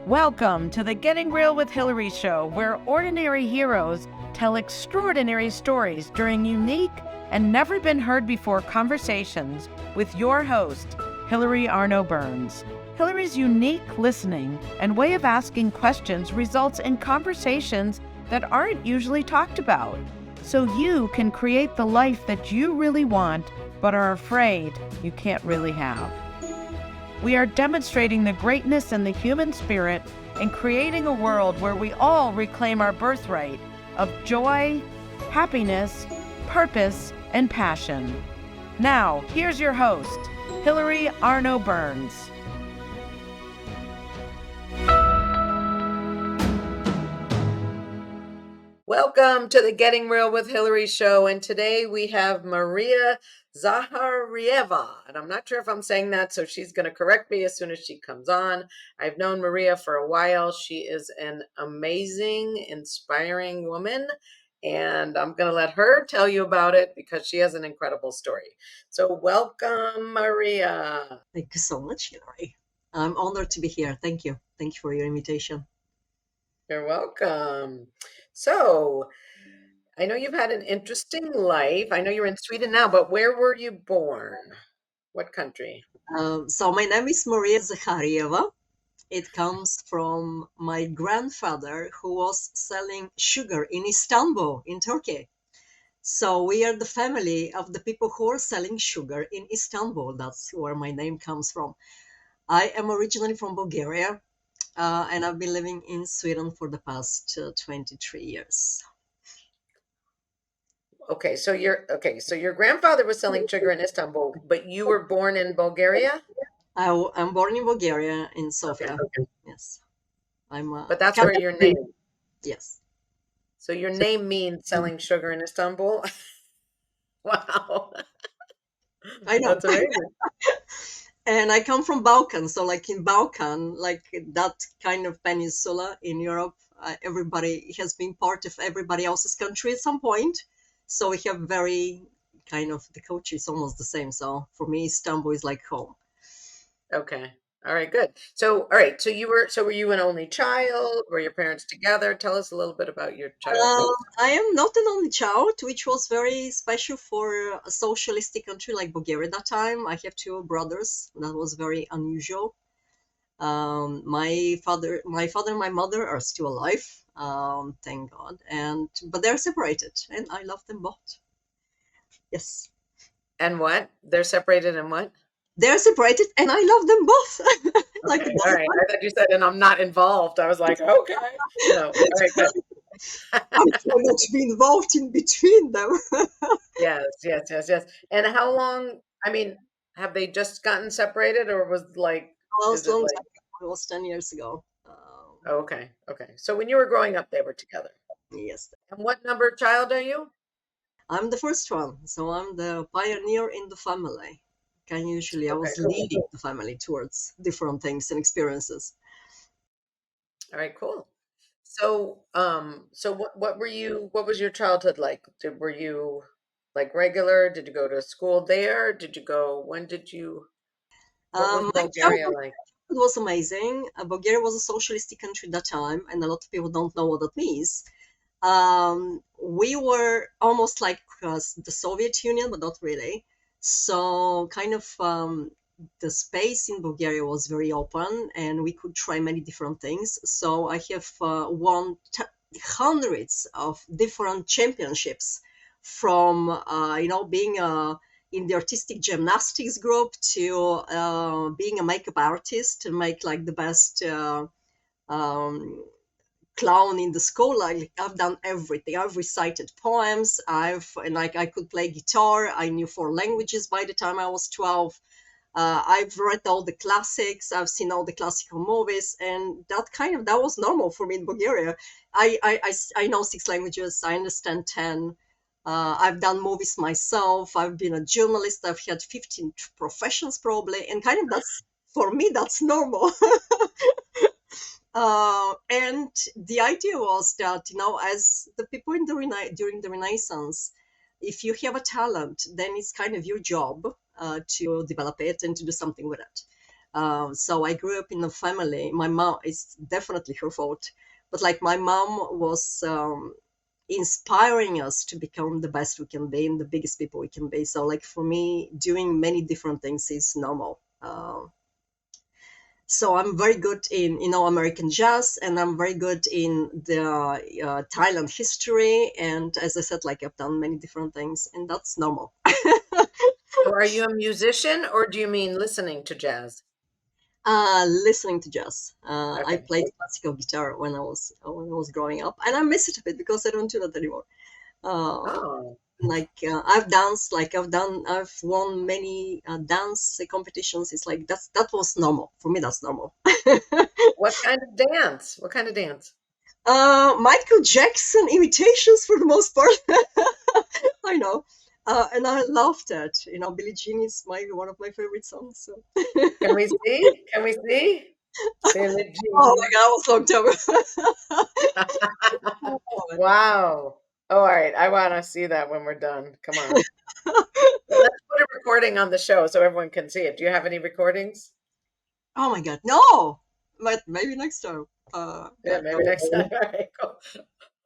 Welcome to the Getting Real with Hilary show, where ordinary heroes tell extraordinary stories during unique and never been heard before conversations with your host, Hilary Arno Burns. Hilary's unique listening and way of asking questions results in conversations that aren't usually talked about, so you can create the life that you really want but are afraid you can't really have. We are demonstrating the greatness in the human spirit and creating a world where we all reclaim our birthright of joy, happiness, purpose, and passion. Now, here's your host, Hilary Arno Burns. Welcome to the Getting Real with Hilary show, and today we have Maria Zaharieva, and I'm not sure if I'm saying that, so she's going to correct me as soon as she comes on. I've known Maria for a while. She is an amazing, inspiring woman, and I'm going to let her tell you about it because she has an incredible story. So welcome, Maria. Thank you so much, Hilary. I'm honored to be here. Thank you. Thank you for your invitation. You're welcome. So, I know you've had an interesting life. I know you're in Sweden now, but where were you born? What country? So my name is Maria Zaharieva. It comes from my grandfather who was selling sugar in Istanbul, in Turkey. So we are the family of the people who are selling sugar in Istanbul. That's where my name comes from. I am originally from Bulgaria, and I've been living in Sweden for the past 23 years. Okay, so your grandfather was selling sugar in Istanbul, but you were born in Bulgaria? I'm born in Bulgaria, in Sofia. Okay. Yes. I'm But that's where your name. Yes. So your name means selling sugar in Istanbul? Wow. I know. That's amazing. And I come from Balkan, so like in Balkan, like that kind of peninsula in Europe, everybody has been part of everybody else's country at some point. So we have very kind of, the culture is almost the same. So for me, Istanbul is like home. Okay. All right, good. So, all right, were you an only child? Were your parents together? Tell us a little bit about your childhood. I am not an only child, which was very special for a socialistic country like Bulgaria at that time. I have two brothers. That was very unusual. My father and my mother are still alive, thank God. But they're separated, and I love them both. Yes, And what? They're separated and what? they're separated, and I love them both. Like Okay, all right. I thought you said, and I'm not involved. I was like, okay. No, all right, good. I'm trying not to be involved in between them. Yes, yes, yes, yes. And how long, I mean, have they just gotten separated or is Last it long like, time ago, it was 10 years ago. oh, okay, okay. So when you were growing up, they were together. Yes, And what number child are you? I'm the first one, so I'm the pioneer in the family. I Okay, was leading the family towards different things and experiences. all right, cool. So what was your childhood like? Were you like regular? Did you go to school there? What was My Bulgaria childhood like? was amazing. Bulgaria was a socialistic country at that time, and a lot of people don't know what that means. We were almost like the Soviet Union, but not really. So, kind of, the space in Bulgaria was very open, and we could try many different things. So, I have won hundreds of different championships from, being in the artistic gymnastics group to being a makeup artist and make like the best um, clown in the school. I've done everything. I've recited poems. I could play guitar. I knew 4 languages by the time I was 12. I've read all the classics. I've seen all the classical movies, and that was normal for me in Bulgaria. I know 6 languages. I understand 10. I've done movies myself. I've been a journalist. I've had 15 professions probably, and kind of that's for me that's normal. And the idea was that, as the people in during the Renaissance, if you have a talent, then it's kind of your job to develop it and to do something with it. So I grew up in a family. My mom, it's definitely her fault, but like my mom was inspiring us to become the best we can be and the biggest people we can be. So like for me, doing many different things is normal. So I'm very good in American jazz, and I'm very good in the Thailand history. And as I said, like I've done many different things, and that's normal. So are you a musician or do you mean listening to jazz? Listening to jazz. I Okay. played classical guitar when I was growing up, and I miss it a bit because I don't do that anymore. Uh, Oh, I've danced, I've won many dance competitions. It's like that was normal for me. That's normal. what kind of dance? What kind of dance? Michael Jackson imitations for the most part. I know. And I loved it. Billie Jean is one of my favorite songs. So. Can we see? Can we see? Billie Oh my Jean. God, that was a long time ago. Oh, Wow. Oh, all right. I want to see that when we're done. Come on. Let's put a recording on the show so everyone can see it. Do you have any recordings? oh my God, no! But maybe next time. Yeah, Yeah, maybe no. next time. All right, cool.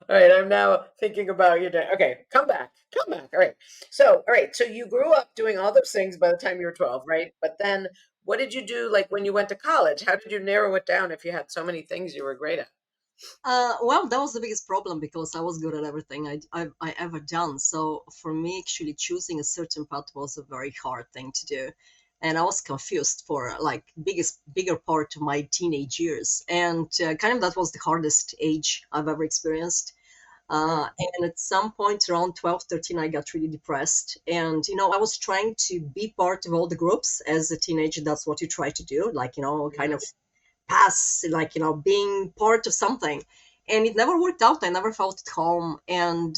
All right, I'm now thinking about you. Okay, come back. Come back. All right. So, all right. So you grew up doing all those things by the time you were 12, right? But then what did you do like when you went to college? How did you narrow it down if you had so many things you were great at? Well, that was the biggest problem because I was good at everything I ever done. So for me, actually choosing a certain path was a very hard thing to do. And I was confused for like bigger part of my teenage years. And kind of that was the hardest age I've ever experienced. Mm, And at some point around 12, 13, I got really depressed. And, I was trying to be part of all the groups as a teenager. That's what you try to do, like, kind mhm. of pass, like, being part of something. And it never worked out. I never felt at home. And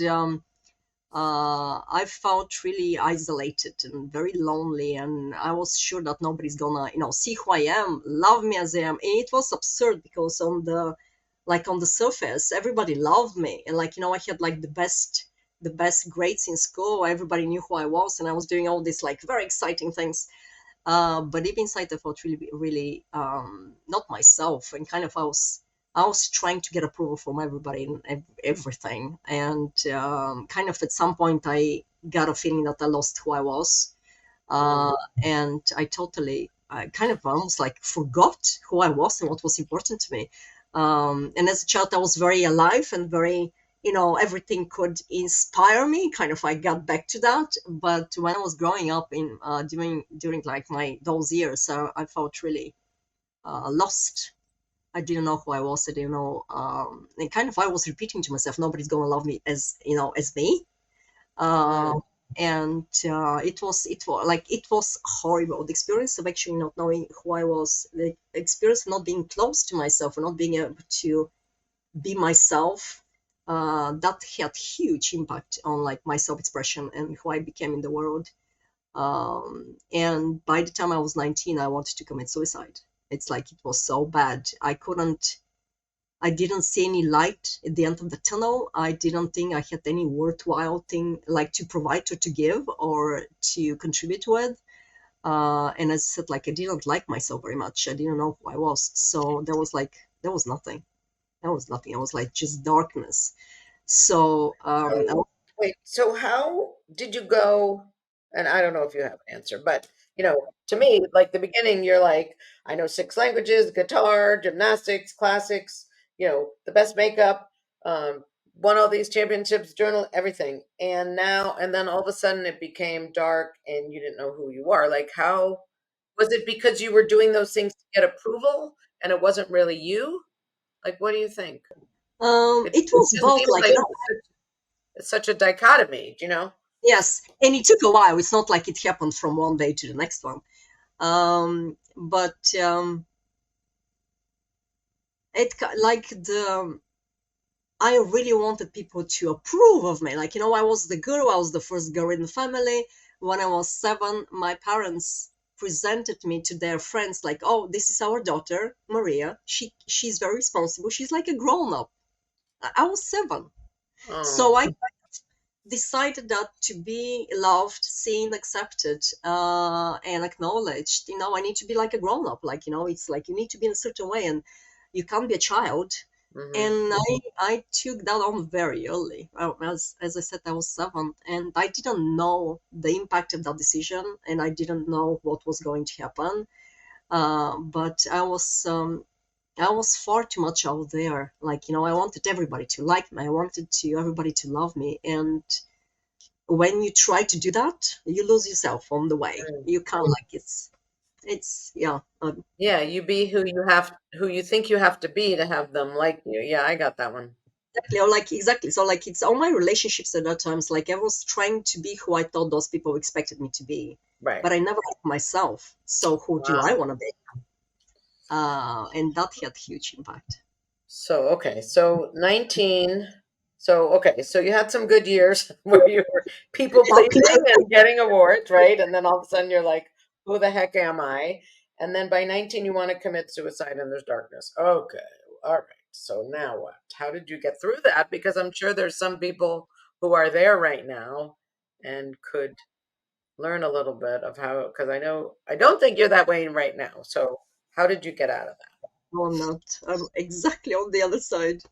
I felt really isolated and very lonely. And I was sure that nobody's gonna, see who I am, love me as I am. And it was absurd because on the surface, everybody loved me. And like, I had like the best grades in school. Everybody knew who I was. And I was doing all these like very exciting things. But deep inside, I felt really, really not myself, and kind of I was trying to get approval from everybody and everything, and kind of at some point I got a feeling that I lost who I was, Mm. uh, and I kind of almost like forgot who I was and what was important to me. And as a child, I was very alive and very, everything could inspire me. Kind of, I got back to that. But when I was growing up in during like my those years, I felt really lost. I didn't know who I was. I didn't know, and kind of I was repeating to myself, nobody's gonna love me as me. Mm. uh, and it was horrible, the experience of actually not knowing who I was, the experience of not being close to myself and not being able to be myself. That had huge impact on like my self-expression and who I became in the world. And by the time I was 19, I wanted to commit suicide. It's like it was so bad. I didn't see any light at the end of the tunnel. I didn't think I had any worthwhile thing like to provide or to give or to contribute with. And as I said, like I didn't like myself very much. I didn't know who I was. So there was nothing. There was nothing. I was like just darkness. So So, wait, so how did you go? And I don't know if you have an answer, but to me, like the beginning, you're like, I know six languages, guitar, gymnastics, classics, the best makeup, won all these championships, journal, everything. And then all of a sudden it became dark and you didn't know who you are. Like, how was it because you were doing those things to get approval and it wasn't really you? Like, what do you think? it It was just both, seems like like it's such a dichotomy. yes, and it took a while. It's not like it happened from one day to the next one. But like I really wanted people to approve of me. Like, I was the girl. I was the first girl in the family. When I was 7, my parents presented me to their friends like, oh, this is our daughter, Maria. She's very responsible. She's like a grown up. I was 7. So Oh, I decided that to be loved, seen, accepted, and acknowledged, I need to be like a grown up. Like, it's like you need to be in a certain way, and you can't be a child. Hmm. And I took that on very early. As I said, I was 7, and I didn't know the impact of that decision, and I didn't know what was going to happen. But I was far too much out there. Like, I wanted everybody to like me. I wanted to everybody to love me. And when you try to do that, you lose yourself on the way. You can't, like, yeah. Yeah, you be who you think you have to be to have them like you. Yeah, I got that one. Exactly. Or like, exactly. So like, it's all my relationships at that times. Like, I was trying to be who I thought those people expected me to be, Right. but I never liked myself. So who do I Wow. want to be? And that had huge impact. So, okay. So 19. So, okay. So you had some good years where you were people pleasing and getting awards, right? And then all of a sudden you're like, who the heck am I? And then by 19, you want to commit suicide and there's darkness. Okay. All right. So now what? How did you get through that? Because I'm sure there's some people who are there right now and could learn a little bit of how, because I don't think you're that way right now. So how did you get out of that? No, I'm not. I'm exactly on the other side.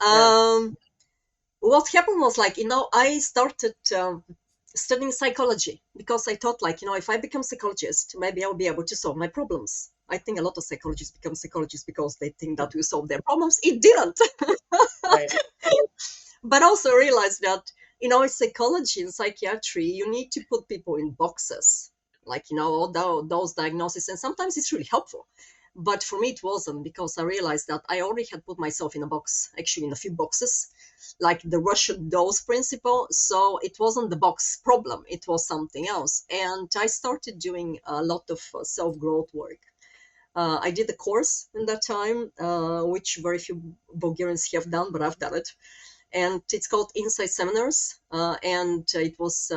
Yeah. Um, what happened was, like, I started studying psychology because I thought, like, if I become psychologist, maybe I'll be able to solve my problems. I think a lot of psychologists become psychologists because they think that will solve their problems. It didn't. Right. But also realized that, in psychology and psychiatry, you need to put people in boxes, like, all those diagnoses, and sometimes it's really helpful. But for me, it wasn't, because I realized that I already had put myself in a box, actually in a few boxes, like the Russian dose principle. So it wasn't the box problem, it was something else. And I started doing a lot of self-growth work. I did a course in that time, which very few Bulgarians have done, but I've done it, and it's called Insight Seminars, and it was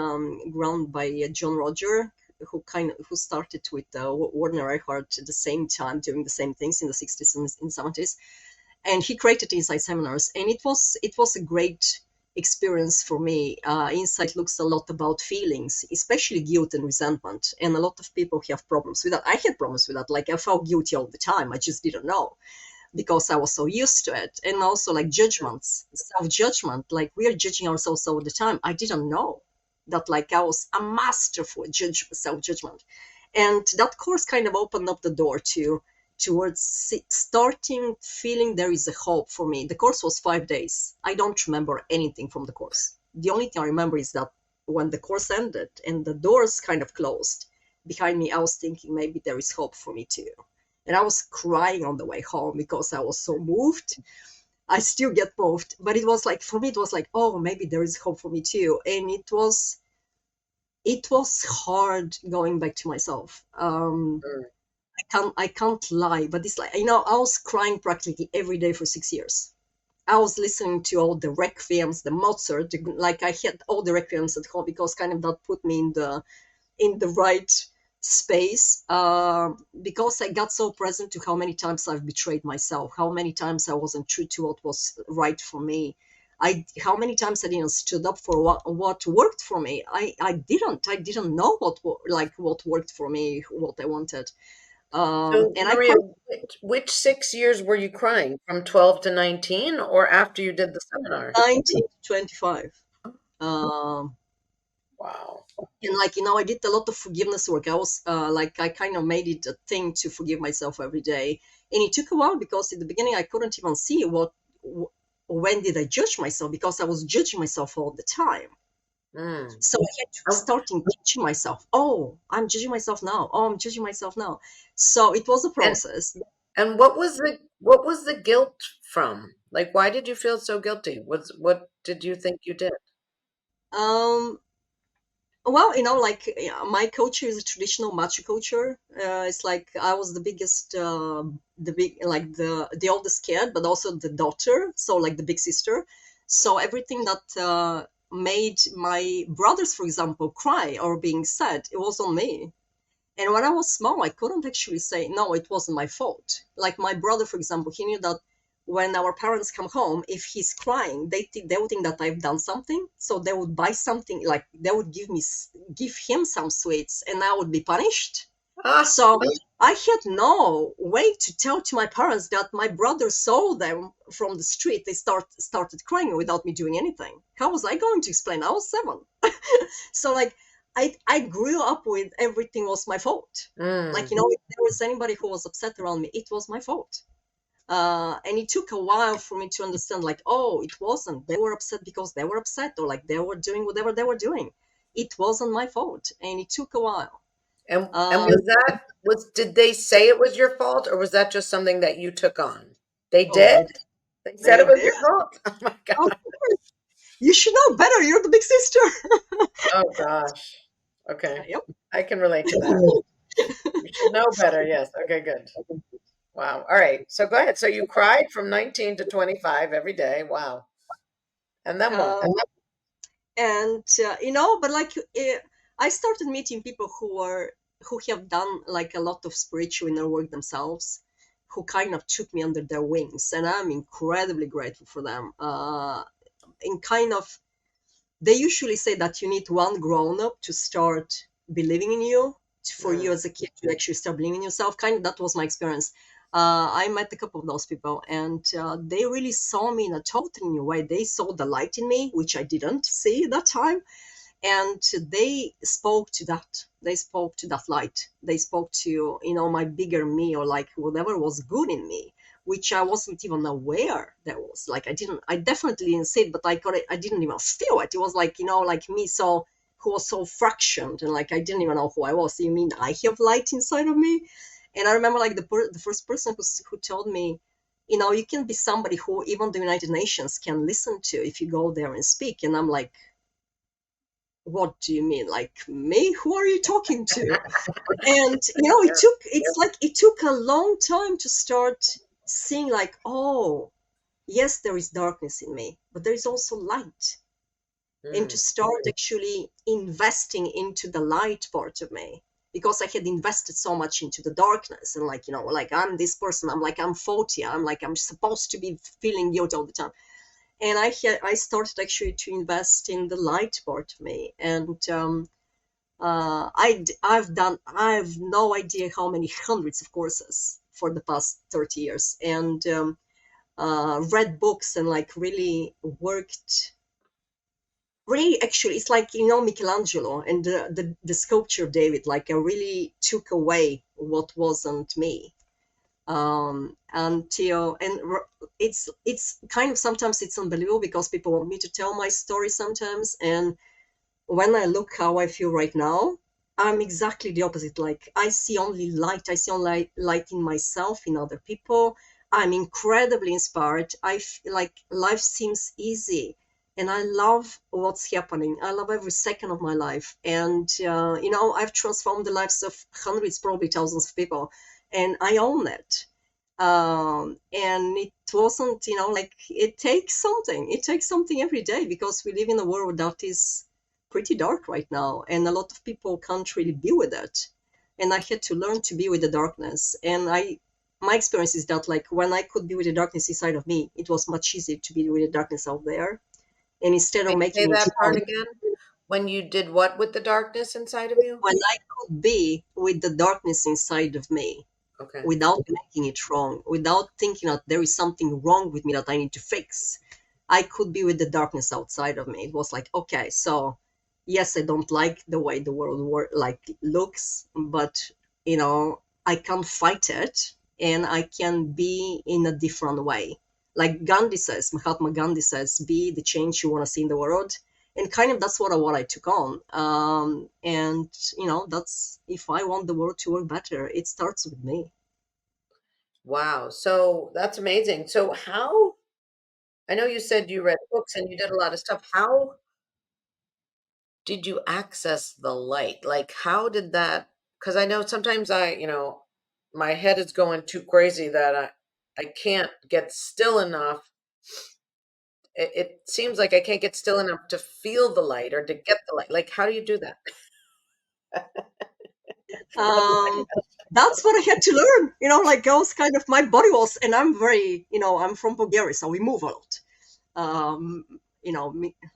ground by John Roger, who started with Warner Earhart at the same time, doing the same things in the 60s and 70s, and he created Insight Seminars, and it was a great experience for me. Insight looks a lot about feelings, especially guilt and resentment, and a lot of people have problems with that. I had problems with that. Like, I felt guilty all the time. I just didn't know, because I was so used to it. And also, like, judgments, self-judgment, like, we are judging ourselves all the time. I didn't know that, like, I was a master for self-judgment. And that course kind of opened up the door towards starting feeling there is a hope for me. The course was 5 days. I don't remember anything from the course. The only thing I remember is that when the course ended and the doors kind of closed behind me, I was thinking maybe there is hope for me too. And I was crying on the way home because I was so moved. I still get moved, but it was like, for me, it was like, oh, maybe there is hope for me too. And it was hard going back to myself. Mm. I can't lie, but it's like, I was crying practically every day for 6 years. I was listening to all the requiems, the Mozart, like, I had all the requiems at home, because kind of that put me in the right space, because I got so present to how many times I've betrayed myself, how many times I wasn't true to what was right for me. How many times I didn't stood up for what worked for me. I didn't know what worked for me, what I wanted. So, And I Maria, cried which 6 years were you crying? From 12 to 19 or after you did the seminar? 19 to 25. Um, Wow. and, like, I did a lot of forgiveness work. I was like, I kind of made it a thing to forgive myself every day. And it took a while, because in the beginning I couldn't even see when did I judge myself, because I was judging myself all the time. Mm. So I had to Oh, start judging myself. Oh, I'm judging myself now. Oh, I'm judging myself now. So it was a And process. and what was the guilt from? Like, why did you feel so guilty? What did you think you did? Um, Well, like, my culture is a traditional macho culture. It's like I was the biggest, like, the oldest kid, but also the daughter. So, like, the big sister. So everything that made my brothers, for example, cry or being sad, it was on me. And when I was small, I couldn't actually say, no, it wasn't my fault. Like, my brother, for example, he knew that when our parents come home, if he's crying, they would think that I've done something, so they would buy something, like they would give him some sweets, and I would be punished. Ah, So I had no way to tell to my parents that my brother saw them from the street. They started crying without me doing anything. How was I going to explain? I was 7. So like I grew up with everything was my fault. Like, mm. if there was anybody who was upset around me, it was my fault. And it took a while for me to understand, like, oh, it wasn't. They were upset because they were upset, or like they were doing whatever they were doing. It wasn't my fault, and it took a while. And did they say it was your fault, or was that just something that you took on? They Oh, did? They said they it was did. your fault? Oh my Oh, God. you should know better. You're the big sister. Oh gosh. Okay. Yep. I can relate to that. You should know better. Yes. Okay, good. Wow. All right. So go ahead. So you cried from 19 to 25 every day. Wow. And then what? Um, and but like I started meeting people who have done like a lot of spiritual inner work themselves, who kind of took me under their wings, and I'm incredibly grateful for them. In kind of, they usually say that you need one grown up to start believing in you, for you Mm. as a kid to actually start believing in yourself. Kind of, that was my experience. I met a couple of those people, and they really saw me in a totally new way. They saw the light in me, which I didn't see at that time, and they spoke to that. They spoke to that light. They spoke to my bigger me, or like whatever was good in me, which I wasn't even aware there was. Like I definitely didn't see it, but I didn't even feel it. It was like, like me, so who was so fractioned, and like I didn't even know who I was. You mean I have light inside of me? And I remember like the first person who told me, you can be somebody who even the United Nations can listen to if you go there and speak. And I'm like, what do you mean, like me? Who are you talking to? And it took a long time to start seeing, like, oh, yes, there is darkness in me, but there is also light. And to Mm. start actually investing into the light part of me, because I had invested so much into the darkness, and like, like I'm this person, I'm 40, I'm supposed to be feeling guilt all the time. And I started actually to invest in the light part of me. And I've no idea how many hundreds of courses for the past 30 years, and read books, and like really worked. Really, actually, it's like, Michelangelo and the sculpture of David. Like, I really took away what wasn't me. Until and it's kind of, sometimes it's unbelievable, because people want me to tell my story sometimes, and when I look how I feel right now, I'm exactly the opposite. Like, I see only light. I see only light in myself, in other people. I'm incredibly inspired. I feel like life seems easy, and I love what's happening. I love every second of my life, and I've transformed the lives of hundreds, probably thousands of people, and I own it. And it wasn't, like, it takes something. It takes something every day, because we live in a world that is pretty dark right now, and a lot of people can't really be with it. And I had to learn to be with the darkness. And my experience is that, like, when I could be with the darkness inside of me, it was much easier to be with the darkness out there. And instead of Wait, say making it that part wrong, again. When you did what with the darkness inside of you? when I could be with the darkness inside of me, Okay. without making it wrong, without thinking that there is something wrong with me that I need to fix, I could be with the darkness outside of me. It was like, okay, so yes, I don't like the way the world looks, but I can fight it, and I can be in a different way. Like Mahatma Gandhi says, be the change you want to see in the world. And kind of that's what I took on. And that's, if I want the world to work better, it starts with me. Wow. So that's amazing. So how, I know you said you read books and you did a lot of stuff. How did you access the light? Like, how did that? Because I know sometimes my head is going too crazy that I can't get still enough. It seems like I can't get still enough to feel the light or to get the light. Like, how do you do that? Um, that's what I had to learn. Like I was kind of, my body was, and I'm very, I'm from Bulgaria, so we move a lot. Um,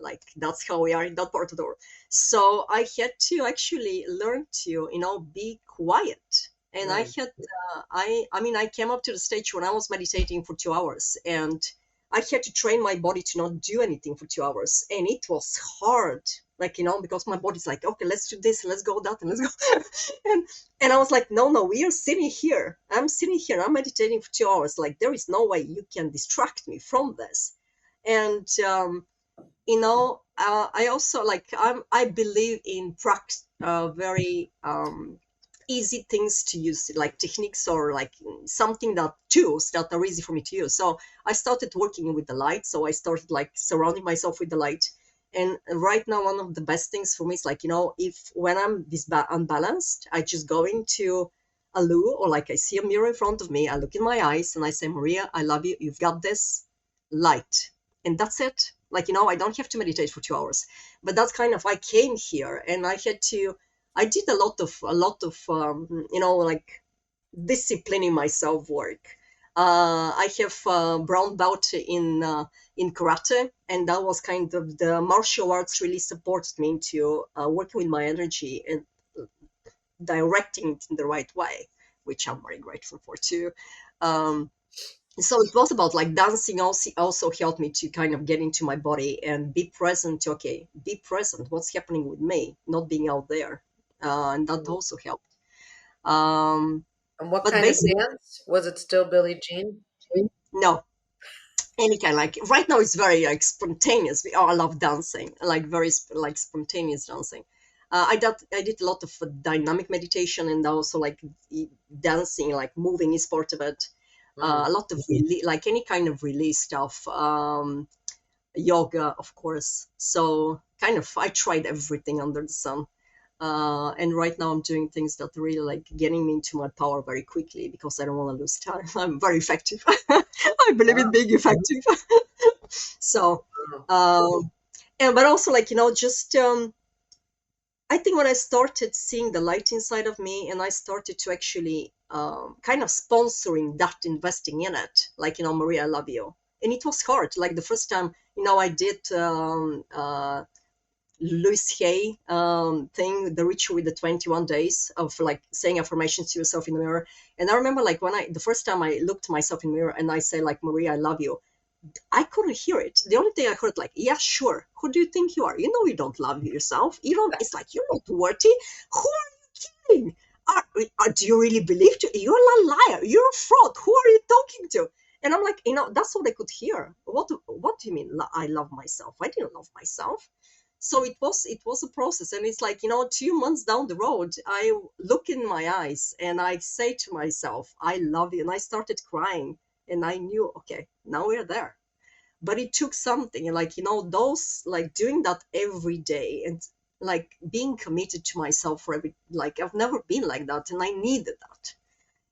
like that's how we are in that part of the world. So I had to actually learn to, be quiet. And I Mm. had, I came up to the stage when I was meditating for 2 hours, and I had to train my body to not do anything for 2 hours. And it was hard, like, because my body's like, okay, let's do this, let's go that, and let's go. and I was like, no, we are sitting here. I'm sitting here, I'm meditating for 2 hours. Like, there is no way you can distract me from this. And, I also like, I believe in very easy things to use, like techniques or like something that tools that are easy for me to use. So I started working with the light. So I started like surrounding myself with the light. And right now, one of the best things for me is like, if when I'm unbalanced, I just go into a loo, or like I see a mirror in front of me, I look in my eyes and I say, Maria, I love you. You've got this light. And that's it. Like, I don't have to meditate for 2 hours. But that's kind of, I came here and I did a lot of, like disciplining myself work. I have brown belt in karate, and that was kind of, the martial arts really supported me into working with my energy and directing it in the right way, which I'm very grateful for too. Um, so it was about like dancing also helped me to kind of get into my body and be present. Okay, be present. What's happening with me, not being out there, and that also helped. Um, And what but kind of basically, dance? Was it still Billie Jean? no, any kind. Like right now, it's very like spontaneous. I love dancing, like very like spontaneous dancing. I did a lot of dynamic meditation, and also like dancing, like moving is part of it. Mm. A lot of like any kind of release stuff. Yoga, of course. So kind of, I tried everything under the sun. And right now I'm doing things that are really like getting me into my power very quickly, because I don't want to lose time. I'm very effective. I believe in Wow. being effective. So, Wow. and but also like, just I think when I started seeing the light inside of me, and I started to actually kind of sponsoring that, investing in it, like, Maria, I love you. And it was hard. Like the first time, I did Louis Hay thing, the ritual with the 21 days of like saying affirmations to yourself in the mirror. And I remember like the first time I looked myself in the mirror and I say like, Maria, I love you. I couldn't hear it. The only thing I heard, like, yeah, sure. Who do you think you are? You don't love yourself. It's like, you're not worthy. Who are you kidding? Do you really believe you're a liar? You're a fraud. Who are you talking to? And I'm like, that's all I could hear. What do you mean? I love myself. I didn't love myself. So it was a process. And it's like, 2 months down the road, I look in my eyes and I say to myself, I love you. And I started crying. And I knew, okay, now we're there. But it took something, like, those, like, doing that every day, and like being committed to myself for like, I've never been like that, and I needed that.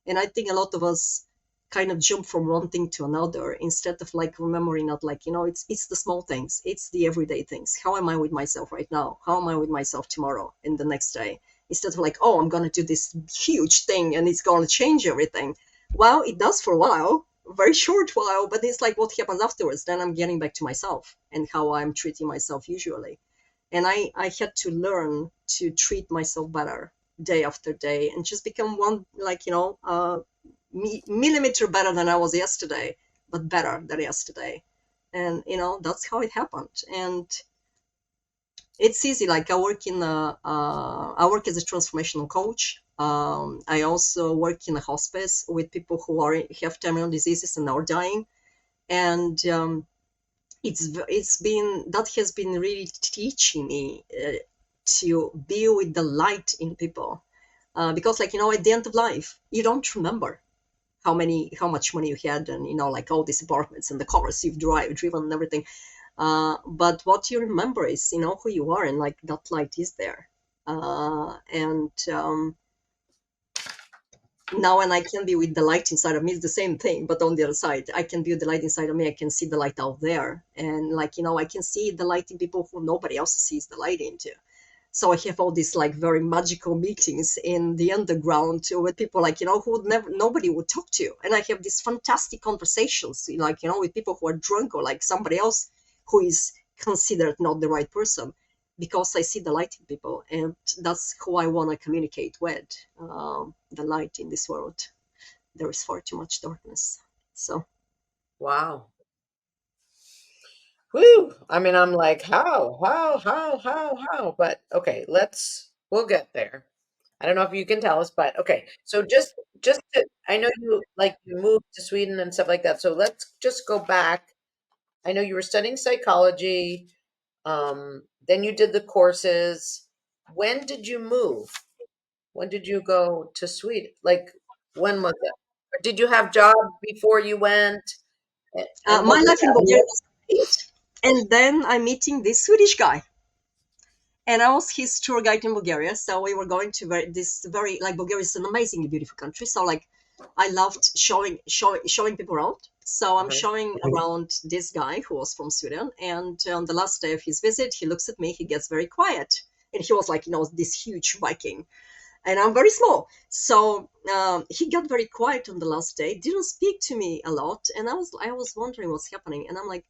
And I think a lot of us kind of jump from one thing to another, instead of like remembering that, like, it's the small things, it's the everyday things. How am I with myself right now? How am I with myself tomorrow and the next day? Instead of like, oh, I'm going to do this huge thing and it's going to change everything. Well, it does for a while, a very short while, but it's like, what happens afterwards? Then I'm getting back to myself and how I'm treating myself usually. And I had to learn to treat myself better day after day, and just become one, like, millimeter better than I was yesterday, but better than yesterday. And that's how it happened. And it's easy. Like, I work as a transformational coach. I also work in a hospice with people who have terminal diseases and are dying. And that has been really teaching me to be with the light in people, because, like, at the end of life, you don't remember how much money you had, and like all these apartments and the cars you've driven and everything. But what you remember is who you are, and like that light is there. And now, when I can be with the light inside of me, it's the same thing, but on the other side, I can be with the light inside of me. I can see the light out there, and like, I can see the light in people who nobody else sees the light into. So I have all these like very magical meetings in the underground with people like, who would never, nobody would talk to. And I have these fantastic conversations, like, with people who are drunk or like somebody else who is considered not the right person, because I see the light in people, and that's who I want to communicate with, the light in this world. There is far too much darkness. So Wow. Woo. I mean, I'm like, how? But okay, we'll get there. I don't know if you can tell us, but okay. So I know you moved to Sweden and stuff like that. So let's just go back. I know you were studying psychology. Then you did the courses. When did you move? When did you go to Sweden? Like, when was it? Or did you have jobs before you went? And what my was life in Bulgaria was great. And then I'm meeting this Swedish guy. And I was his tour guide in Bulgaria. So we were going to this very, like, Bulgaria is an amazingly beautiful country. So like, I loved showing people around. So I'm that? showing around this guy who was from Sweden. And on the last day of his visit, he looks at me, he gets very quiet. And he was like, this huge Viking. And I'm very small. So he got very quiet on the last day, didn't speak to me a lot. And I was wondering what's happening. And I'm like,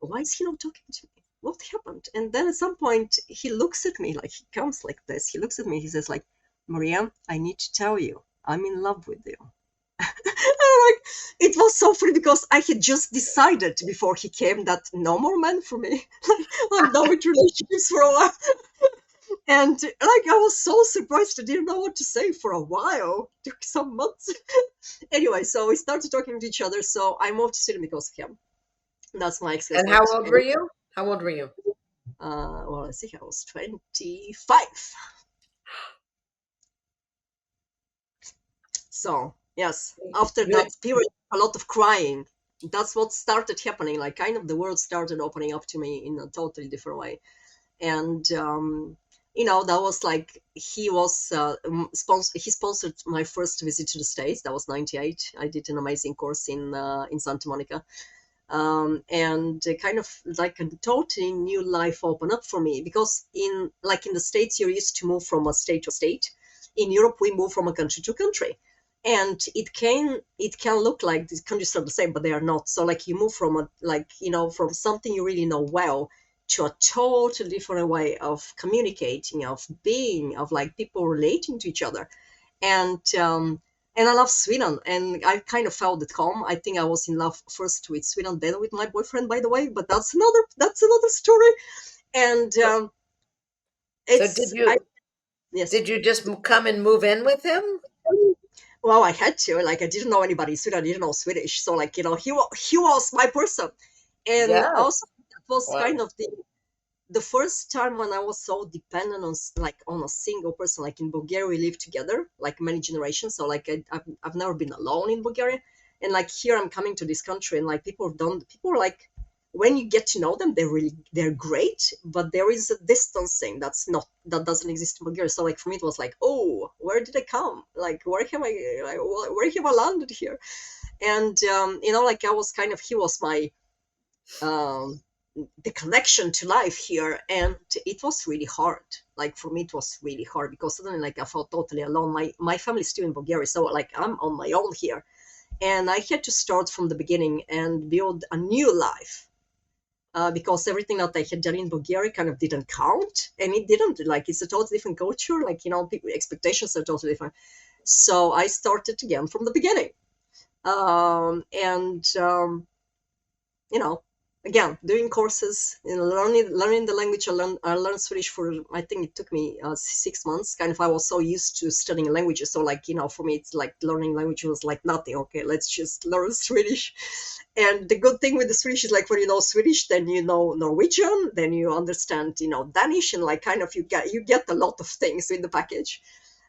why is he not talking to me? What happened? And then at some point he looks at me, like, he comes like this. He looks at me, he says like, Maria, I need to tell you, I'm in love with you. And like, it was so funny because I had just decided before he came that no more men for me. I'm done with relationships for a while. And like, I was so surprised. I didn't know what to say for a while. It took some months. Anyway, so we started talking to each other. So I moved to Sweden because of him. That's my And ex-husband. how old were you? How old were you? Well, I think I was 25. So yes, after You, that period, a lot of crying. That's what started happening. Like, kind of the world started opening up to me in a totally different way. And that was like, he was he sponsored my first visit to the States. That was 98. I did an amazing course in Santa Monica. And kind of like a totally new life opened up for me, because in the States, you're used to move from a state to a state. In Europe, we move from a country to country, and it can look like these countries are the same, but they are not. So like, you move from from something you really know well to a totally different way of communicating, of being, of like people relating to each other. And I love Sweden, and I kind of felt at home. I think I was in love first with Sweden, then with my boyfriend, by the way. But that's another story. And so did it's I you yes. did you just come and move in with him? Well, I had to. Like, I didn't know anybody in Sweden. I didn't know Swedish, so like, he was my person. And Yeah. also, that was kind Wow. of the first time when I was so dependent on a single person. Like, in Bulgaria, we lived together like many generations. So like, I've never been alone in Bulgaria. And like, here I'm coming to this country, and like, people are like, when you get to know them, they're great, but there is a distancing that doesn't exist in Bulgaria. So like, for me, it was like, oh, where did I come? Like, where have I landed here? And like, I was kind of he was my um the connection to life here, and it was really hard. Like, for me, it was really hard because suddenly, like, I felt totally alone. My family's still in Bulgaria, so like, I'm on my own here, and I had to start from the beginning and build a new life. Because everything that I had done in Bulgaria kind of didn't count, and it didn't. Like, it's a totally different culture. Like, people expectations are totally different. So I started again from the beginning, and you know, again, doing courses, learning the language. I learned Swedish for, I think it took me 6 months. Kind of, I was so used to studying languages, so like, for me, it's like learning language was like nothing. Okay, let's just learn Swedish. And the good thing with the Swedish is, like, when you know Swedish, then you know Norwegian, then you understand, Danish, and like, kind of, you get a lot of things in the package.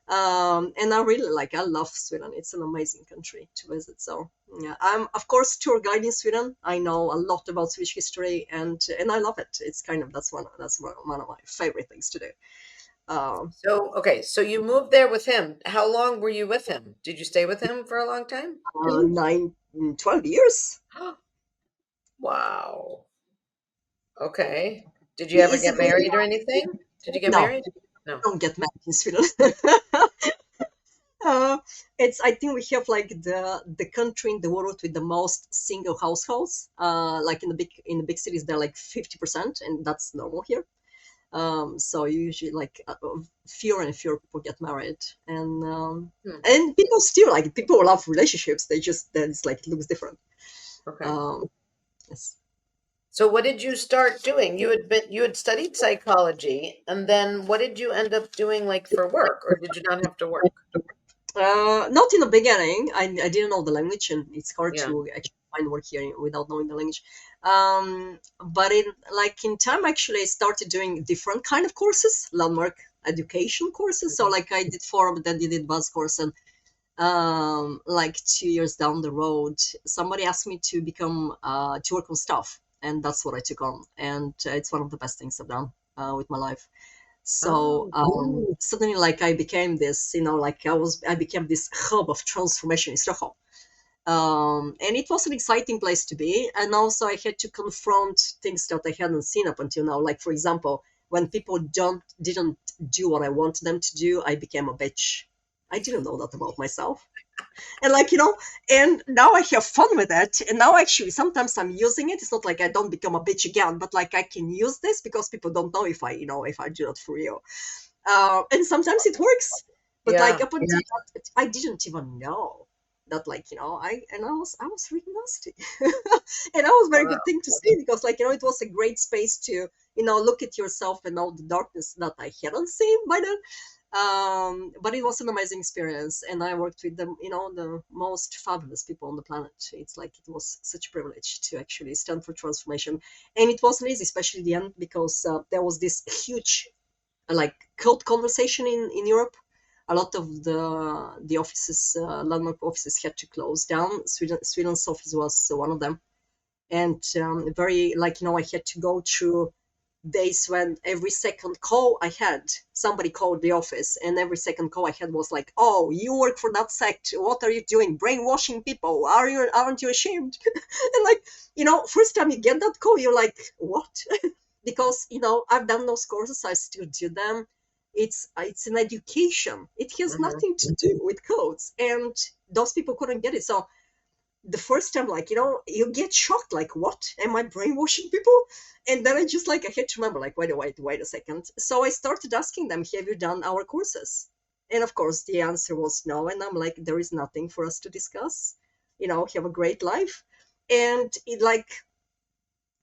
And I love Sweden. It's an amazing country to visit. So yeah, I'm of course tour guide in Sweden. I know a lot about Swedish history, and I love it. It's kind of, that's one of my favorite things to do. Um, So okay, so you moved there with him. How long were you with him? Did you stay with him for a long time? 12 years. Wow. Okay. Did you He ever is a get very married or anything? Did you get No, married? No. don't get married in Sweden. It's I think we have like the country in the world with the most single households. Like in the big cities, they're like 50%, and that's normal here. So usually like fewer and fewer people get married, and people still like people love relationships. They just then it's like it looks different. Okay. Yes. So what did you start doing? You had studied psychology, and then what did you end up doing like for work, or did you not have to work? Not in the beginning. I didn't know the language, and it's hard Yeah. to actually find work here without knowing the language. But in time, actually, I started doing different kind of courses, landmark education courses. So like I did forum, then I did buzz course, and like 2 years down the road, somebody asked me to become to work on staff, and that's what I took on, and it's one of the best things I've done with my life. So suddenly, like I became this, like I became this hub of transformation in Stockholm, and it was an exciting place to be. And also, I had to confront things that I hadn't seen up until now. Like for example, when people didn't do what I wanted them to do, I became a bitch. I didn't know that about myself. And and now I have fun with it, and now actually sometimes I'm using it. It's not like I don't become a bitch again, but like I can use this because people don't know if I do it for real, and sometimes it works, but like up until that, I didn't even know that I was really nasty. And that was a very good thing to see, because it was a great space to look at yourself and all the darkness that I hadn't seen by then. But it was an amazing experience, and I worked with the most fabulous people on the planet. It's like it was such a privilege to actually stand for transformation, and it wasn't easy, especially at the end, because there was this huge cult conversation in Europe. A lot of the offices, landmark offices, had to close down. Sweden's office was one of them, and very I had to go through days when every second call I had, somebody called the office, and every second call I had was like, "Oh, you work for that sect? What are you doing? Brainwashing people? Aren't you ashamed?" And first time you get that call, you're like, "What?" Because I've done those courses, I still do them. It's an education. It has nothing to do with codes, and those people couldn't get it. So the first time, you get shocked, like, what? Am I brainwashing people? And then I just, I had to remember, wait a second. So I started asking them, have you done our courses? And of course, the answer was no. And I'm like, there is nothing for us to discuss. Have a great life. And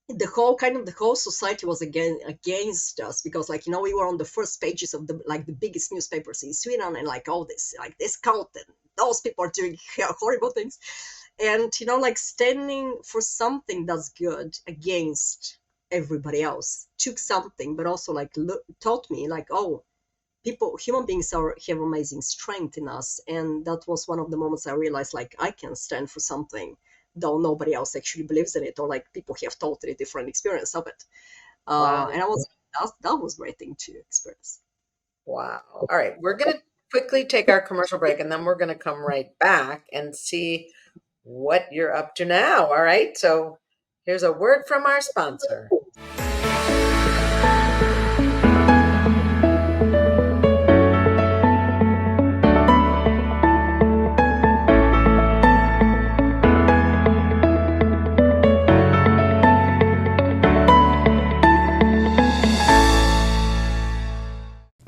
the whole society was against us, because we were on the first pages of the biggest newspapers in Sweden, and all this cult, and those people are doing horrible things. And standing for something that's good against everybody else took something, but also taught me human beings have amazing strength in us. And that was one of the moments I realized I can stand for something though nobody else actually believes in it, or people have totally different experience of it. Wow. And that was a great thing to experience. Wow. All right, we're gonna quickly take our commercial break, and then we're gonna come right back and see what you're up to now. All right, so here's a word from our sponsor.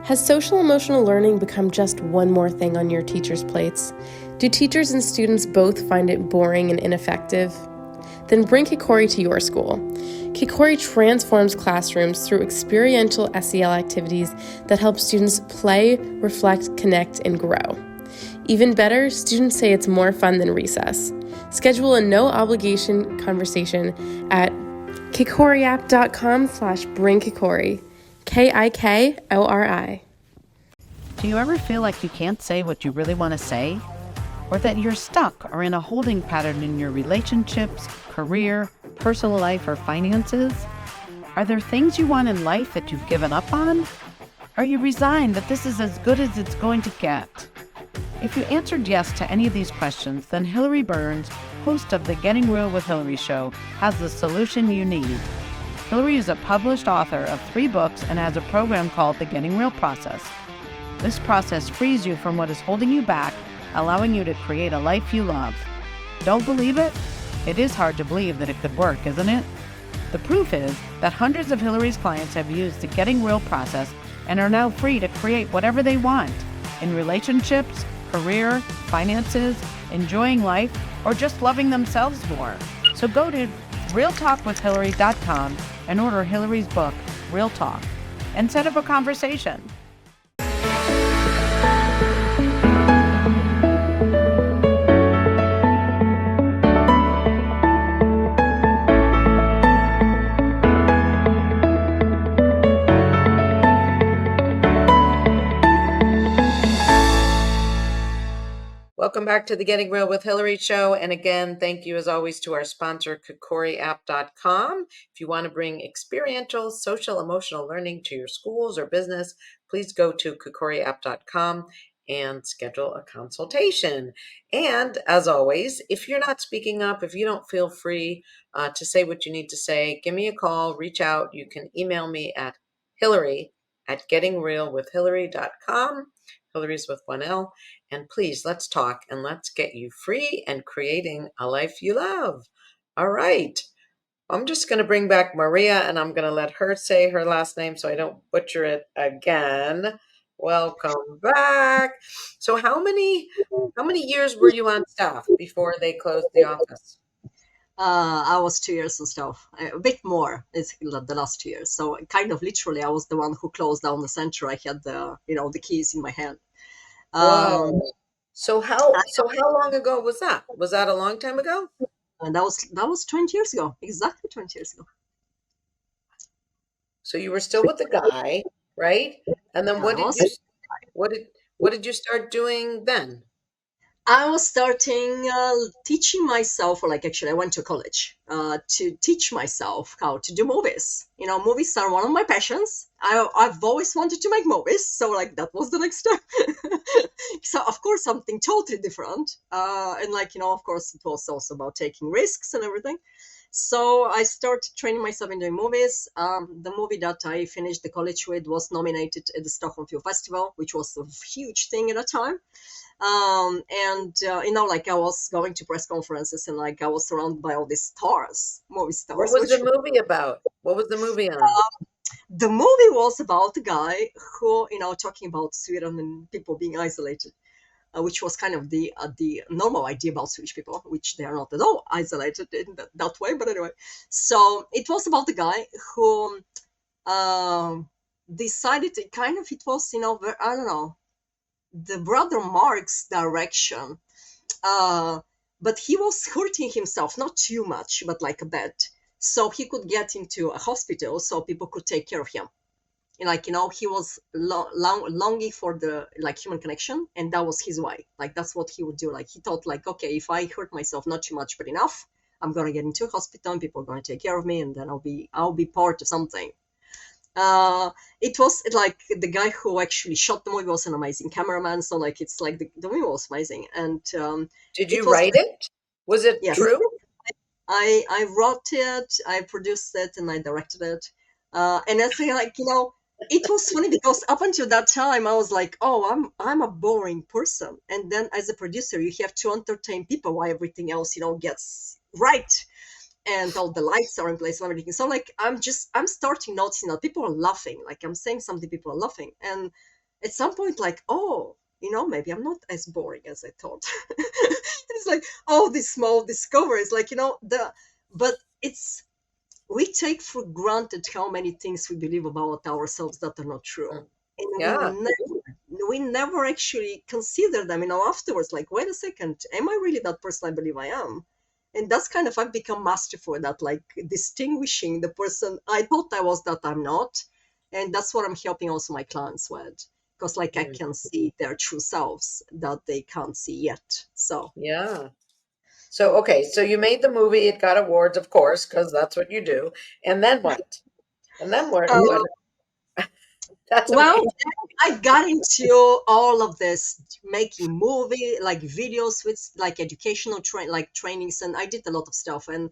Has social emotional learning become just one more thing on your teachers' plates? Do teachers and students both find it boring and ineffective? Then bring Kikori to your school. Kikori transforms classrooms through experiential SEL activities that help students play, reflect, connect, and grow. Even better, students say it's more fun than recess. Schedule a no-obligation conversation at kikoriapp.com/bringkikori. KIKORI. Do you ever feel like you can't say what you really want to say? Or that you're stuck or in a holding pattern in your relationships, career, personal life, or finances? Are there things you want in life that you've given up on? Are you resigned that this is as good as it's going to get? If you answered yes to any of these questions, then Hilary Burns, host of the Getting Real with Hilary show, has the solution you need. Hilary is a published author of 3 books and has a program called the Getting Real Process. This process frees you from what is holding you back, allowing you to create a life you love. Don't believe it? It is hard to believe that it could work, isn't it? The proof is that hundreds of Hilary's clients have used the Getting Real process and are now free to create whatever they want in relationships, career, finances, enjoying life, or just loving themselves more. So go to realtalkwithhilary.com and order Hilary's book, Real Talk, and set up a conversation. Welcome back to the Getting Real with Hilary show. And again, thank you as always to our sponsor, KakoriApp.com. If you want to bring experiential, social, emotional learning to your schools or business, please go to KakoriApp.com and schedule a consultation. And as always, if you're not speaking up, if you don't feel free to say what you need to say, give me a call, reach out. You can email me at Hilary@gettingrealwithhilary.com. Hilary's with 1L. And please, let's talk and let's get you free and creating a life you love. All right. I'm just going to bring back Maria and I'm going to let her say her last name so I don't butcher it again. Welcome back. So how many years were you on staff before they closed the office? I was 2 years and stuff, a bit more. It's the last 2 years. So kind of literally, I was the one who closed down the center. I had the keys in my hand. Wow. So how long ago was that? Was that a long time ago? And that was 20 years ago, exactly 20 years ago. So you were still with the guy, right? And then what did you start doing then? I was starting teaching myself, or actually I went to college to teach myself how to do movies. Movies are one of my passions. I've always wanted to make movies, so that was the next step. So of course something totally different, and of course it was also about taking risks and everything. So I started training myself in doing movies. The movie that I finished the college with was nominated at the Stockholm Film Festival, which was a huge thing at the time. I was going to press conferences and I was surrounded by all these stars, movie stars. What was the movie about? What was the movie on? The movie was about a guy who, talking about Sweden and people being isolated, which was kind of the normal idea about Swedish people, which they are not at all isolated in that way. But anyway, so it was about the guy who decided to it was, I don't know, the brother Mark's direction, but he was hurting himself, not too much, but a bit, so he could get into a hospital so people could take care of him. He was longing for the human connection, and that was his way. That's what he would do. He thought okay, if I hurt myself not too much but enough, I'm gonna get into a hospital and people are gonna take care of me, and then I'll be part of something. It was the guy who actually shot the movie was an amazing cameraman, so it's the movie was amazing. And did you write it? Was it true? I wrote it, I produced it, and I directed it. And I say it was funny because up until that time I was oh, I'm a boring person, and then as a producer you have to entertain people while everything else gets right. And all the lights are in place and everything. So I'm starting noticing that people are laughing. I'm saying something, people are laughing. And at some point, oh, maybe I'm not as boring as I thought. It's all these small discoveries, but we take for granted how many things we believe about ourselves that are not true. And we never actually consider them, afterwards, wait a second, am I really that person I believe I am? And that's I've become masterful at that, distinguishing the person I thought I was that I'm not. And that's what I'm helping also my clients with, because I can see their true selves that they can't see yet. So yeah. So okay, so you made the movie, it got awards, of course, because that's what you do. And then what? That's well, I got into all of this, making movie videos with educational trainings, and I did a lot of stuff. And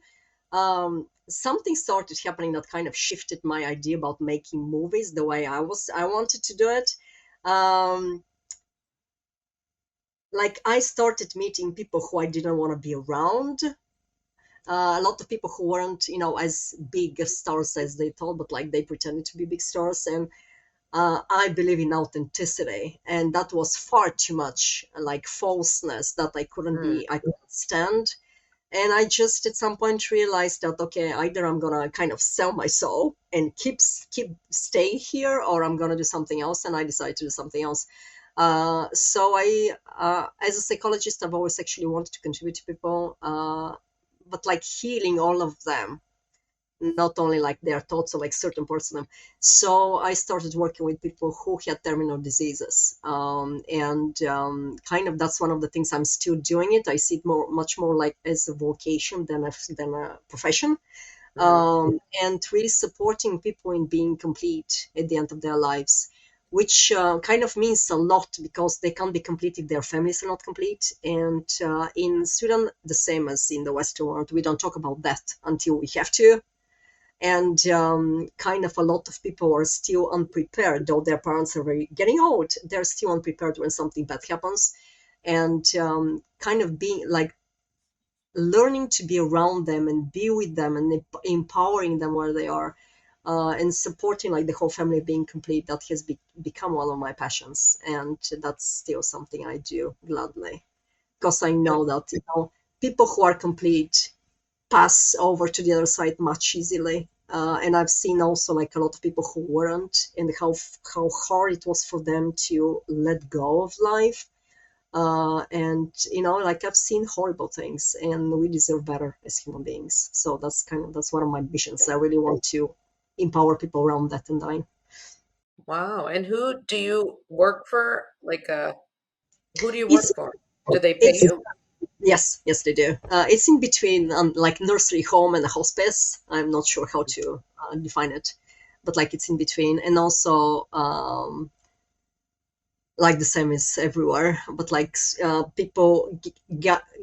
something started happening that kind of shifted my idea about making movies the way I wanted to do it. Like I started meeting people who I didn't want to be around. A lot of people who weren't, as big stars as they thought, but like they pretended to be big stars. And I believe in authenticity, and that was far too much like falseness that I couldn't stand. And I just at some point realized that, okay, either I'm gonna kind of sell my soul and keep stay here, or I'm gonna do something else. And I decided to do something else. So as a psychologist, I've always actually wanted to contribute to people, but like healing all of them, not only like their thoughts or like certain parts of them. So I started working with people who had terminal diseases, and kind of that's one of the things I'm still doing it. I see it much more like as a vocation than a profession. And really supporting people in being complete at the end of their lives, which kind of means a lot because they can't be complete if their families are not complete. And in Sweden, the same as in the Western world, we don't talk about that until we have to. And kind of a lot of people are still unprepared, though their parents are getting old, they're still unprepared when something bad happens. And kind of being like learning to be around them and be with them and empowering them where they are, and supporting like the whole family being complete, that has become one of my passions. And that's still something I do gladly, because I know that people who are complete pass over to the other side much easily. And I've seen also like a lot of people who weren't, and how hard it was for them to let go of life. And like I've seen horrible things, and we deserve better as human beings. So that's one of my visions. I really want to empower people around that and dying. Wow. And who do you work for? Like, who do you It's work for? Do they pay it's you? Yes, they do. It's in between like nursery home and a hospice. I'm not sure how to define it, but like it's in between. And also like the same as everywhere, but like people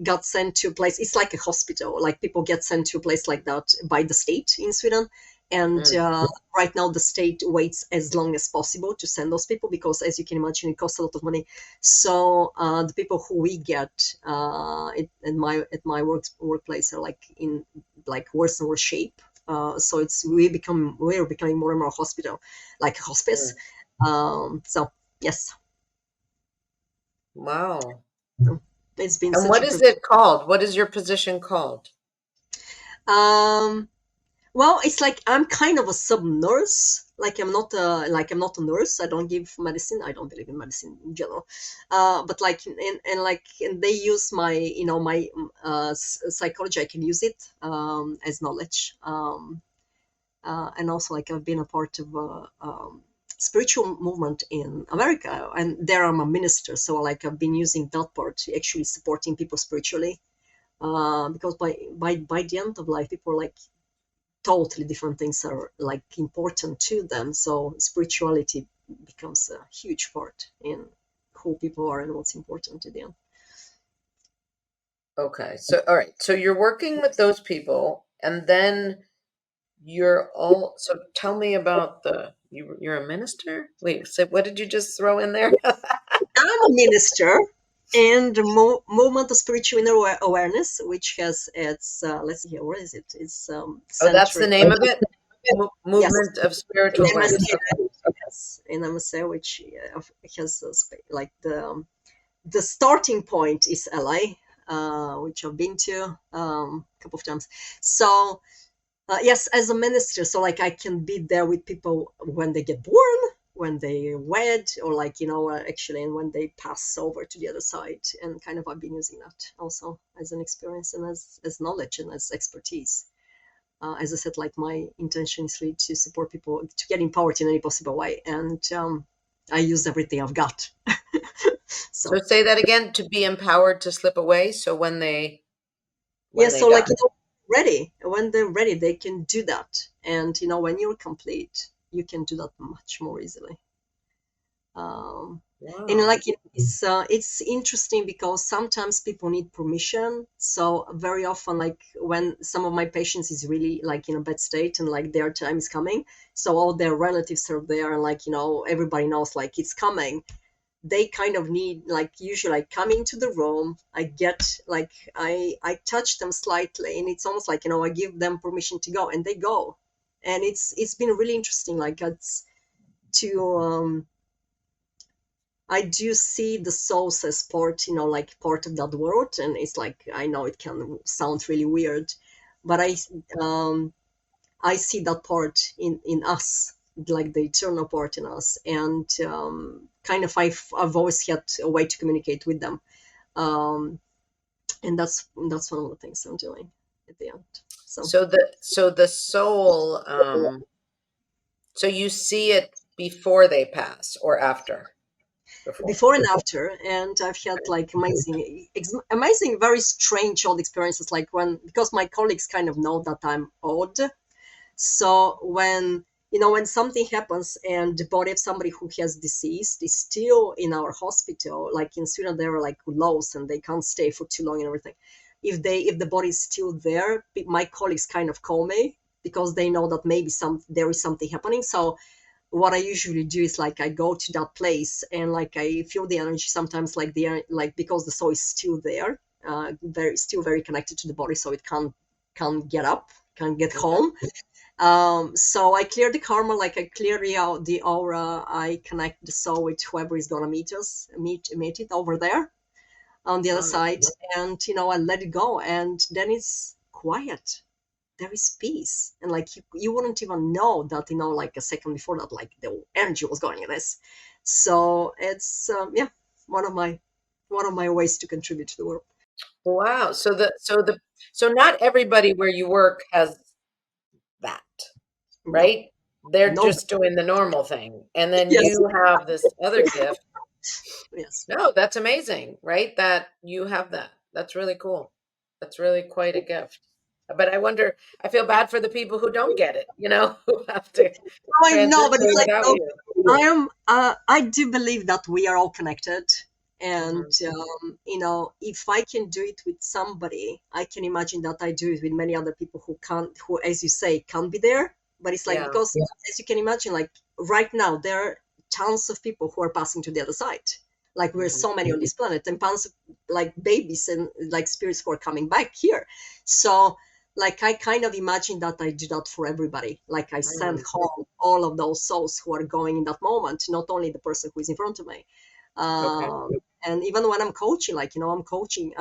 got sent to a place. It's like a hospital. Like people get sent to a place like that by the state in Sweden. And right now the state waits as long as possible to send those people, because as you can imagine, it costs a lot of money. So the people who we get at my workplace are like in like worse and worse shape. So we're becoming more and more a hospital, like a hospice. So yes. Wow. It's been And such what a is privilege. it called? What is your position called? Well, it's like I'm kind of a sub nurse. Like I'm not a nurse. I don't give medicine. I don't believe in medicine in general. But like and they use my my psychology. I can use it as knowledge. And also like I've been a part of spiritual movement in America, and there I'm a minister. So like I've been using that part to actually supporting people spiritually. Because by the end of life, people are like totally different things are like important to them. So spirituality becomes a huge part in who people are and what's important to them. Okay. So, all right. So you're working with those people, and then so tell me about you're a minister? Wait, so what did you just throw in there? I'm a minister and the movement of spiritual inner awareness, which has its let's see here, where is it? It's Oh, that's the centric. name of it? Yes, Movement of in Spiritual Awareness. MSA. Okay. Yes, in MSA, which has like the starting point is LA, which I've been to a couple of times. So yes, as a minister, so like I can be there with people when they get born, when they wed, or like actually, and when they pass over to the other side. And kind of I've been using that also as an experience and as knowledge and as expertise. As I said, like my intention is really to support people to get empowered in any possible way, and I use everything I've got. So So say that again, to be empowered to slip away. So when yeah, they so like die. ready, when they're ready, they can do that. And when you're complete, you can do that much more easily. And Wow. like it's interesting because sometimes people need permission. So very often, like when some of my patients is really like in a bad state and like their time is coming, so all their relatives are there and like everybody knows like it's coming. They kind of need like usually I come into the room, I get like I touch them slightly, and it's almost like I give them permission to go, and they go, and it's been really interesting. Like it's to I do see the souls as part, like part of that world, and it's like I know it can sound really weird, but I see that part in us, like the eternal part in us, and kind of I've always had a way to communicate with them, um, and that's one of the things I'm doing at the end. So So the soul, so you see it before they pass or after? Before. before and after, and I've had like amazing, very strange old experiences, like because my colleagues kind of know that I'm odd. So when something happens and the body of somebody who has deceased is still in our hospital, like in Sweden, they're like lows and they can't stay for too long and everything. If the body is still there, my colleagues kind of call me because they know that maybe there is something happening. So what I usually do is like I go to that place and like I feel the energy sometimes, like because the soul is still there, still very connected to the body, so it can't get up, can't get home. So I clear the karma, like I clear the aura, I connect the soul with whoever is gonna meet it over there on the other Wow. side, and I let it go, and then it's quiet. There is peace, and like you wouldn't even know that, like a second before that, like the energy was going in this. So it's one of my ways to contribute to the world. Wow. So not everybody where you work has that, No, right? They're no, just doing the normal thing. And then yes, you have this other gift. yes. No, that's amazing, right? That you have that. That's really cool. That's really quite a gift. But I wonder, I feel bad for the people who don't get it, who have to I know, but transition it's like, without you. I do believe that we are all connected. And, Mhm. if I can do it with somebody, I can imagine that I do it with many other people who, as you say, can't be there. But it's like, Yeah. because as you can imagine, like right now, there are tons of people who are passing to the other side. Like we're Mhm. so many on this planet, and tons of like babies and like spirits who are coming back here. So, like I kind of imagine that I do that for everybody. Like I send Mhm. home all of those souls who are going in that moment, not only the person who is in front of me. Okay. Um, and even when I'm coaching, like I'm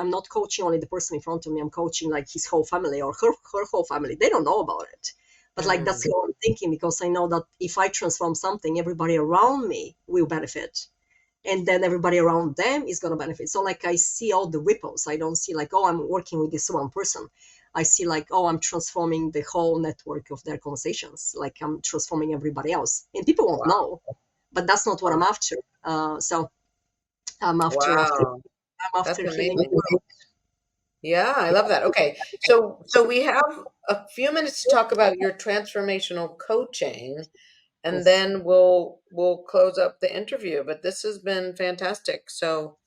not coaching only the person in front of me. I'm coaching like his whole family or her whole family. They don't know about it, but like that's Mm. how I'm thinking, because I know that if I transform something, everybody around me will benefit, and then everybody around them is going to benefit. So like I see all the ripples. I don't see like, oh, I'm working with this one person. I see like, oh, I'm transforming the whole network of their conversations. Like I'm transforming everybody else, and people won't Wow. know, but that's not what I'm after. So I'm after Wow. I'm That's after healing the amazing. world. Yeah, I love that. Okay. So we have a few minutes to talk about your transformational coaching, and Yes. then we'll close up the interview. But this has been fantastic. So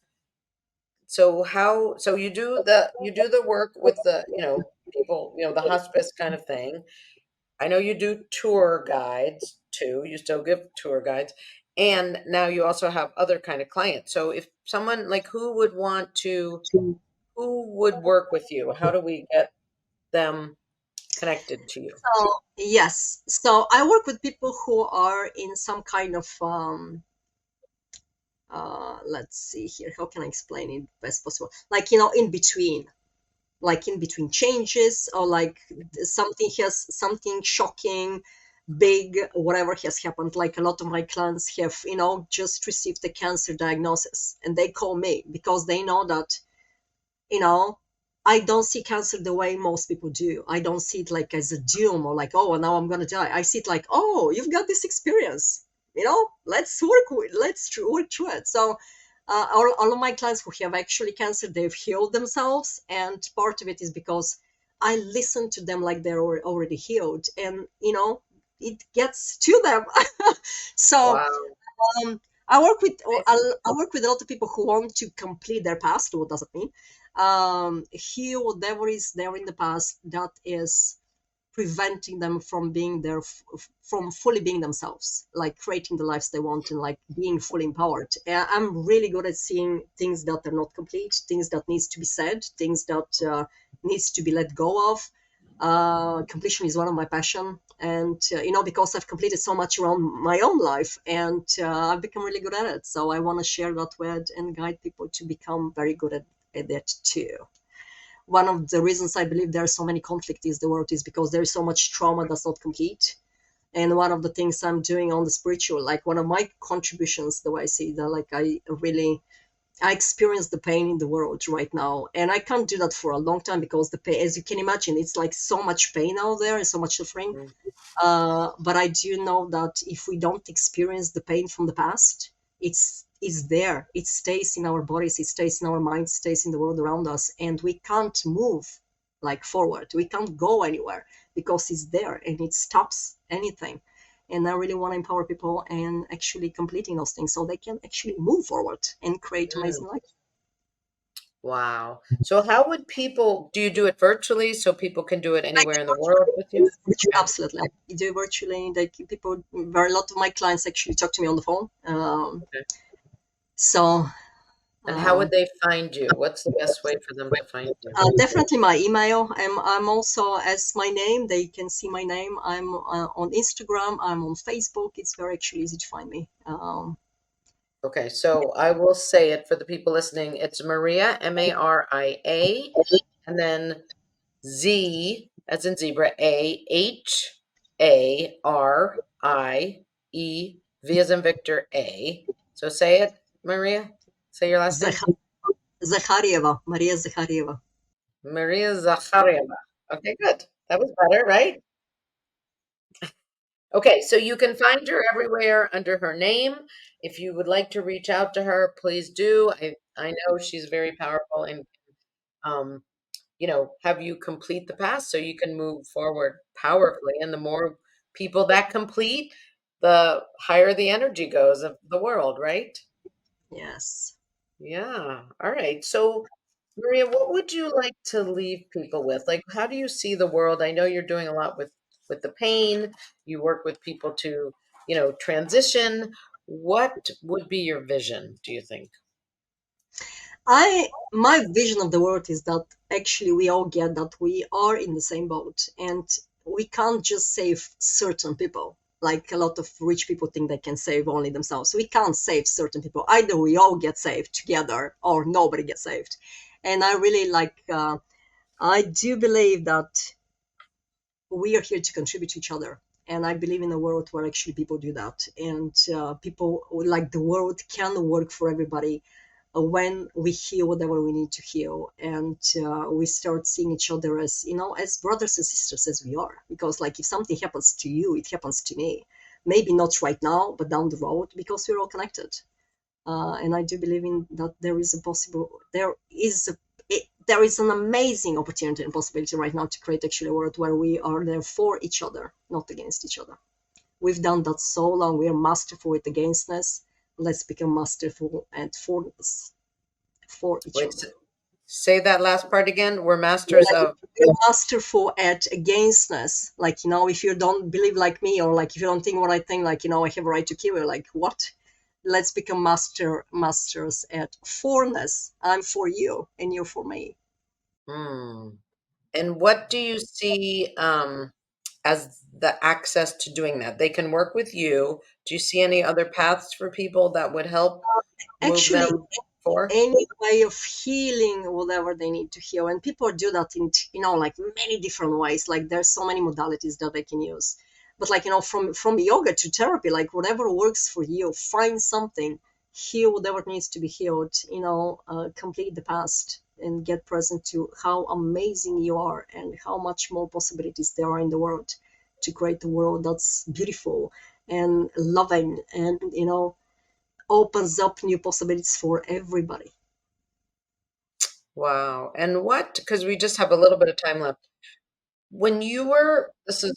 you do the work with the, people, the hospice kind of thing. I know you do tour guides too. You still give tour guides. And now you also have other kind of clients. So if someone like who would work with you? How do we get them connected to you? So yes, so I work with people who are in some kind of let's see here, how can I explain it best possible, like in between, like in between changes, or like something shocking, big, whatever has happened. Like a lot of my clients have just received a cancer diagnosis, and they call me because they know that you know I don't see cancer the way most people do. I don't see it like as a doom, or like, oh, now I'm gonna die. I see it like, oh, you've got this experience, let's work through it. So all of my clients who have actually cancer, they've healed themselves, and part of it is because I listen to them like they're already healed, and it gets to them. So Wow. um, I work with a lot of people who want to complete their past. What does it mean? Heal whatever is there in the past that is preventing them from being there, from fully being themselves, like creating the lives they want and like being fully empowered. I'm really good at seeing things that are not complete, things that needs to be said, things that needs to be let go of. Completion is one of my passion, and because I've completed so much around my own life, and I've become really good at it. So I want to share that with and guide people to become very good at it too. One of the reasons I believe there are so many conflicts in the world is because there is so much trauma that's not complete. And one of the things I'm doing on the spiritual, like one of my contributions, the way I see that, like I experience the pain in the world right now, and I can't do that for a long time because the pain, as you can imagine, it's like so much pain out there and so much suffering. But I do know that if we don't experience the pain from the past, it's there. It stays in our bodies, it stays in our minds, stays in the world around us, and we can't move like forward. We can't go anywhere because it's there and it stops anything. And I really want to empower people and actually completing those things so they can actually move forward and create amazing life. Wow. So how would people, do you do it virtually so people can do it anywhere in the world with you? Absolutely. I do virtually. Like people, very a lot of my clients actually talk to me on the phone. Okay. So And how would they find you? What's the best way for them to find you? definitely my email. I'm also as my name. They can see my name. I'm on Instagram. I'm on Facebook. It's very actually easy to find me. Okay, so I will say it for the people listening. It's Maria, Maria, and then Z as in zebra, Harie, V as in Victor, A. So say it, Maria. Say your last name. Zaharieva, Maria Zaharieva. Maria Zaharieva. Okay, good. That was better, right? Okay, so you can find her everywhere under her name. If you would like to reach out to her, please do. I know she's very powerful and um, have you complete the past so you can move forward powerfully. And the more people that complete, the higher the energy goes of the world, right? Yes. Yeah. All right. So, Maria, what would you like to leave people with? Like, how do you see the world? I know you're doing a lot with the pain. You work with people to, transition. What would be your vision, do you think? My vision of the world is that actually we all get that we are in the same boat, and we can't just save certain people. Like a lot of rich people think they can save only themselves. We can't save certain people. Either we all get saved together or nobody gets saved. And I really I do believe that we are here to contribute to each other. And I believe in a world where actually people do that. And people, like the world can work for everybody when we heal whatever we need to heal, and we start seeing each other as as brothers and sisters as we are. Because like if something happens to you, it happens to me. Maybe not right now, but down the road, because we're all connected. And I do believe in that there is an amazing opportunity and possibility right now to create actually a world where we are there for each other, not against each other. We've done that so long. We are masterful at againstness. Let's become masterful at forness for each Wait, other. say that last part again. We're masters of. We're masterful at againstness. Like, if you don't believe like me, or like if you don't think what I think, like, I have a right to kill you. Like, what? Let's become masters at forness. I'm for you and you're for me. Hmm. And what do you see as the access to doing that? They can work with you. Do you see any other paths for people that would help move Actually, them forward? any way of healing whatever they need to heal, and people do that in like many different ways. Like there's so many modalities that they can use, but like from yoga to therapy, like whatever works for you, find something, heal whatever needs to be healed, complete the past and get present to how amazing you are and how much more possibilities there are in the world to create a world that's beautiful and loving, and opens up new possibilities for everybody. Wow. And because we just have a little bit of time left. When you were, this is a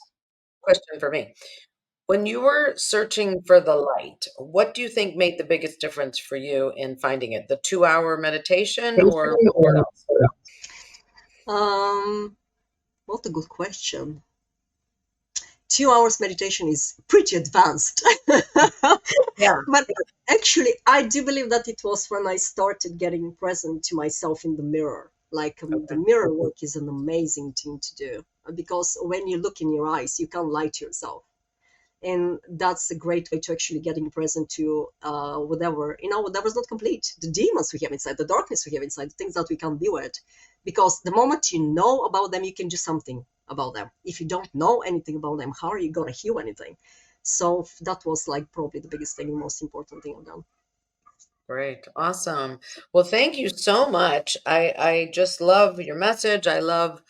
question for me. When you were searching for the light, what do you think made the biggest difference for you in finding it? The 2-hour meditation or what else? What a good question. 2 hours meditation is pretty advanced. Yeah. But actually, I do believe that it was when I started getting present to myself in the mirror. Like the mirror work is an amazing thing to do because when you look in your eyes, you can't lie to yourself. And that's a great way to actually getting present to whatever's not complete, the demons we have inside, the darkness we have inside, the things that we can't deal with. Because the moment you know about them, you can do something about them. If you don't know anything about them, how are you gonna heal anything? So that was like probably the biggest thing, the most important thing I've done. Great. Awesome. Well, thank you so much. I just love your message. I love,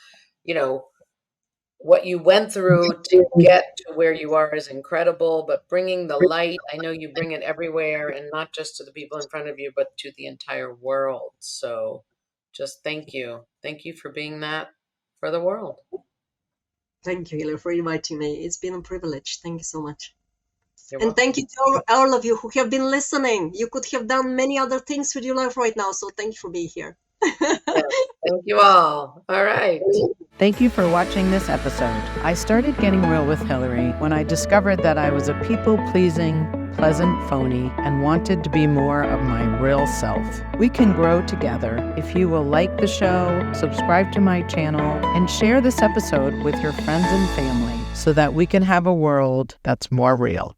what you went through to get to where you are is incredible, but bringing the light, I know you bring it everywhere and not just to the people in front of you, but to the entire world. So just thank you. Thank you for being that for the world. Thank you, Hilary, for inviting me. It's been a privilege. Thank you so much. You're And welcome. thank you to all of you who have been listening. You could have done many other things with your life right now, so thank you for being here. Yes, thank you all. All right. Thank you for watching this episode. I started getting real with Hilary when I discovered that I was a people-pleasing, pleasant phony and wanted to be more of my real self. We can grow together if you will like the show, subscribe to my channel, and share this episode with your friends and family so that we can have a world that's more real.